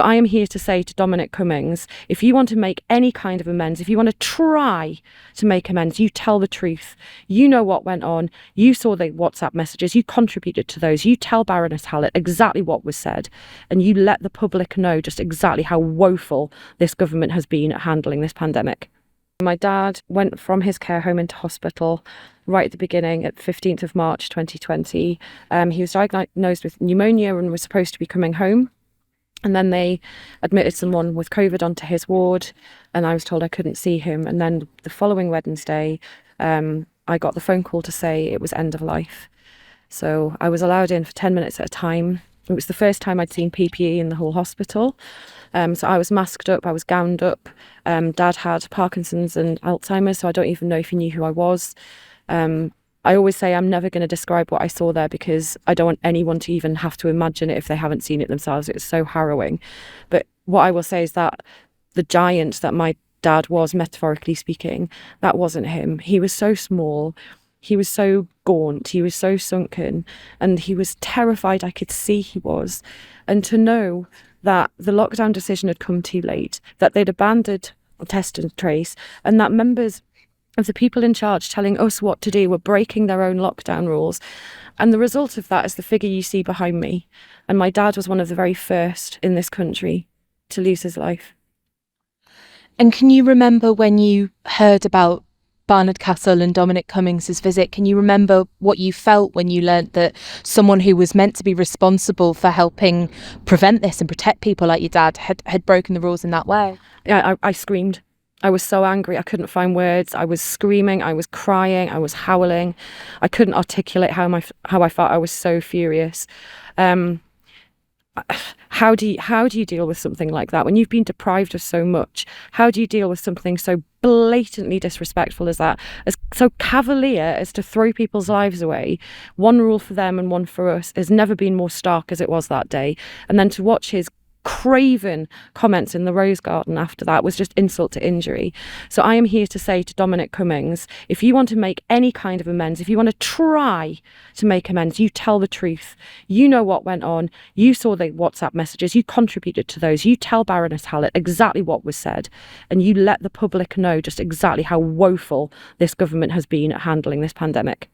I am here to say to Dominic Cummings, if you want to make any kind of amends, if you want to try to make amends, you tell the truth. You know what went on. You saw the WhatsApp messages. You contributed to those. You tell Baroness Hallett exactly what was said, and you let the public know just exactly how woeful this government has been at handling this pandemic. My dad went from his care home into hospital right at the beginning at 15th of March 2020. He was diagnosed with pneumonia and was supposed to be coming home. And then they admitted someone with COVID onto his ward, and I was told I couldn't see him. And then the following Wednesday, I got the phone call to say it was end of life. So I was allowed in for 10 minutes at a time. It was the first time I'd seen PPE in the whole hospital. So I was masked up, I was gowned up. Dad had Parkinson's and Alzheimer's, so I don't even know if he knew who I was. I always say I'm never going to describe what I saw there because I don't want anyone to even have to imagine it if they haven't seen it themselves. It's so harrowing. But what I will say is that the giant that my dad was, metaphorically speaking, that wasn't him. He was so small. He was so gaunt, he was so sunken, and he was terrified. I could see he was. And to know that the lockdown decision had come too late, that they'd abandoned test and trace, and that members of the people in charge telling us what to do were breaking their own lockdown rules. And the result of that is the figure you see behind me. And my dad was one of the very first in this country to lose his life. And can you remember when you heard about Barnard Castle and Dominic Cummings' visit? Can you remember what you felt when you learnt that someone who was meant to be responsible for helping prevent this and protect people like your dad had broken the rules in that way? Yeah, I screamed. I was so angry. I couldn't find words. I was screaming. I was crying. I was howling. I couldn't articulate how I felt. I was so furious. How do you deal with something like that when you've been deprived of so much? How do you deal with something so blatantly disrespectful as that, as so cavalier as to throw people's lives away? One rule for them and one for us has never been more stark as it was that day. And then to watch his craven comments in the Rose Garden after that was just insult to injury. So I am here to say to Dominic Cummings, if you want to make any kind of amends, if you want to try to make amends, you tell the truth. You know what went on. You saw the WhatsApp messages. You contributed to those. You tell Baroness Hallett exactly what was said, and you let the public know just exactly how woeful this government has been at handling this pandemic.